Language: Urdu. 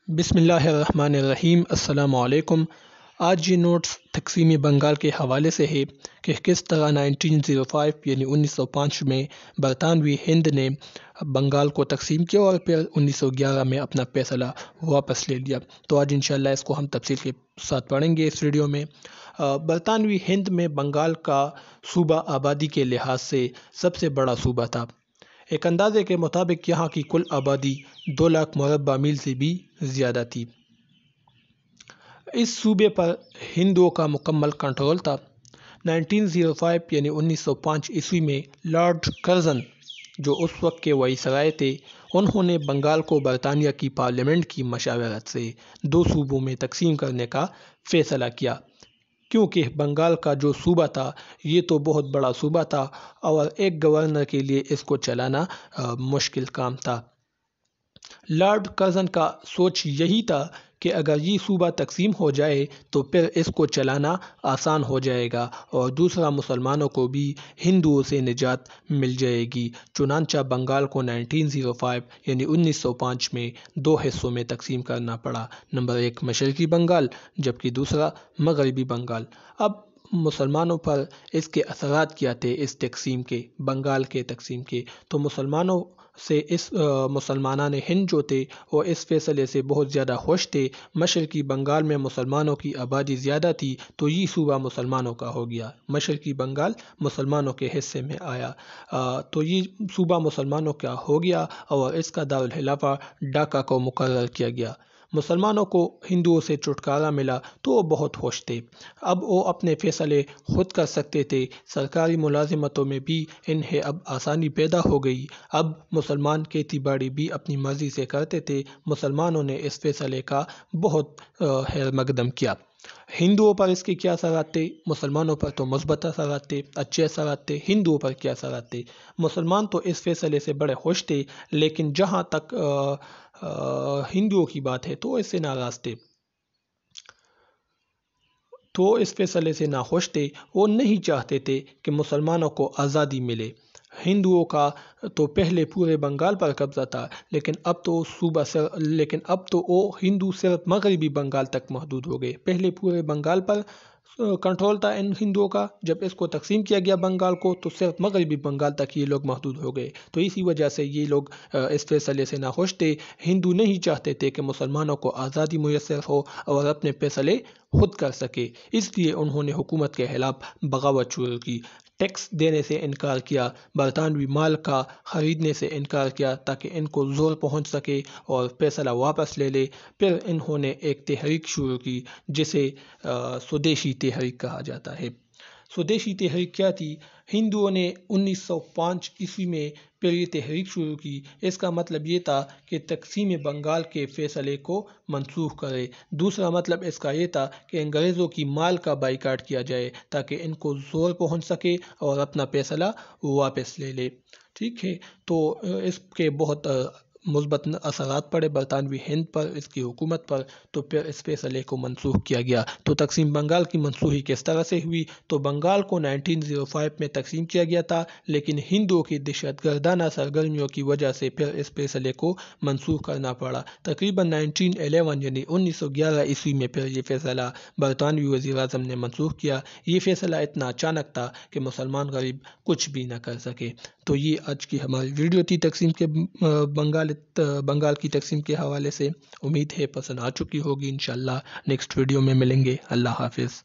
بسم اللہ الرحمن الرحیم۔ السلام علیکم۔ آج یہ نوٹس تقسیم بنگال کے حوالے سے ہے کہ کس طرح 1905 یعنی 1905 میں برطانوی ہند نے بنگال کو تقسیم کیا اور پھر 1911 میں اپنا فیصلہ واپس لے لیا۔ تو آج انشاءاللہ اس کو ہم تفصیل کے ساتھ پڑھیں گے اس ویڈیو میں۔ برطانوی ہند میں بنگال کا صوبہ آبادی کے لحاظ سے سب سے بڑا صوبہ تھا۔ ایک اندازے کے مطابق یہاں کی کل آبادی 2 لاکھ مربع میل سے بھی زیادہ تھی۔ اس صوبے پر ہندوؤں کا مکمل کنٹرول تھا۔ 1905 یعنی 1905 عیسوی میں لارڈ کرزن جو اس وقت کے وائسرائے تھے، انہوں نے بنگال کو برطانیہ کی پارلیمنٹ کی مشاورت سے 2 صوبوں میں تقسیم کرنے کا فیصلہ کیا، کیونکہ بنگال کا جو صوبہ تھا یہ تو بہت بڑا صوبہ تھا اور ایک گورنر کے لیے اس کو چلانا مشکل کام تھا۔ لارڈ کرزن کا سوچ یہی تھا کہ اگر یہ صوبہ تقسیم ہو جائے تو پھر اس کو چلانا آسان ہو جائے گا اور دوسرا مسلمانوں کو بھی ہندوؤں سے نجات مل جائے گی۔ چنانچہ بنگال کو 1905 یعنی 1905 میں 2 حصوں میں تقسیم کرنا پڑا۔ نمبر 1 مشرقی بنگال جبکہ دوسرا مغربی بنگال۔ اب مسلمانوں پر اس کے اثرات کیا تھے اس تقسیم کے، بنگال کے تقسیم کے؟ تو مسلمانان ہند جو تھے وہ اس فیصلے سے بہت زیادہ خوش تھے۔ مشرقی بنگال میں مسلمانوں کی آبادی زیادہ تھی تو یہ صوبہ مسلمانوں کا ہو گیا، مشرقی بنگال مسلمانوں کے حصے میں آیا، تو یہ صوبہ مسلمانوں کا ہو گیا اور اس کا دارالخلافہ ڈھاکہ کو مقرر کیا گیا۔ مسلمانوں کو ہندوؤں سے چھٹکارا ملا تو وہ بہت خوش تھے۔ اب وہ اپنے فیصلے خود کر سکتے تھے۔ سرکاری ملازمتوں میں بھی انہیں اب آسانی پیدا ہو گئی۔ اب مسلمان کھیتی باڑی بھی اپنی مرضی سے کرتے تھے۔ مسلمانوں نے اس فیصلے کا بہت خیر مقدم کیا۔ ہندوؤں پر اس کے کیا اثرات تھے؟ مسلمانوں پر تو مثبت اثرات تھے، اچھے اثرات تھے۔ ہندوؤں پر کیا اثرات تھے؟ مسلمان تو اس فیصلے سے بڑے خوش تھے، لیکن جہاں تک ہندوؤں کی بات ہے تو اس سے ناراض تھے، تو اس فیصلے سے ناخوش تھے۔ وہ نہیں چاہتے تھے کہ مسلمانوں کو آزادی ملے۔ ہندوؤں کا تو پہلے پورے بنگال پر قبضہ تھا، لیکن اب تو وہ ہندو صرف مغربی بنگال تک محدود ہو گئے۔ پہلے پورے بنگال پر کنٹرول تھا ان ہندوؤں کا، جب اس کو تقسیم کیا گیا بنگال کو تو صرف مغربی بنگال تک یہ لوگ محدود ہو گئے، تو اسی وجہ سے یہ لوگ اس فیصلے سے ناخوش تھے۔ ہندو نہیں چاہتے تھے کہ مسلمانوں کو آزادی میسر ہو اور اپنے فیصلے خود کر سکے، اس لیے انہوں نے حکومت کے خلاف بغاوت شروع کی، ٹیکس دینے سے انکار کیا، برطانوی مال کا خریدنے سے انکار کیا تاکہ ان کو زور پہنچ سکے اور فیصلہ واپس لے لے۔ پھر انہوں نے ایک تحریک شروع کی جسے سودیشی تحریک کہا جاتا ہے۔ سودیشی تحریک کیا تھی؟ ہندوؤں نے 1905 عیسوی میں پھر یہ تحریک شروع کی۔ اس کا مطلب یہ تھا کہ تقسیم بنگال کے فیصلے کو منسوخ کرے۔ دوسرا مطلب اس کا یہ تھا کہ انگریزوں کی مال کا بائیکاٹ کیا جائے تاکہ ان کو زور پہنچ سکے اور اپنا فیصلہ واپس لے لے۔ ٹھیک ہے، تو اس کے بہت مثبت اثرات پڑے برطانوی ہند پر، اس کی حکومت پر، تو پھر اس فیصلے کو منسوخ کیا گیا۔ تو تقسیم بنگال کی منسوخی کس طرح سے ہوئی؟ تو بنگال کو 1905 میں تقسیم کیا گیا تھا، لیکن ہندوؤں کی دہشت گردانہ سرگرمیوں کی وجہ سے پھر اس فیصلے کو منسوخ کرنا پڑا۔ تقریباً 1911 یعنی 1911 عیسوی میں پھر یہ فیصلہ برطانوی وزیر اعظم نے منسوخ کیا۔ یہ فیصلہ اتنا اچانک تھا کہ مسلمان غریب کچھ بھی نہ کر سکے۔ تو یہ آج کی ہماری ویڈیو تھی تقسیم کے بنگال کی تقسیم کے حوالے سے۔ امید ہے پسند آ چکی ہوگی۔ انشاءاللہ نیکسٹ ویڈیو میں ملیں گے۔ اللہ حافظ۔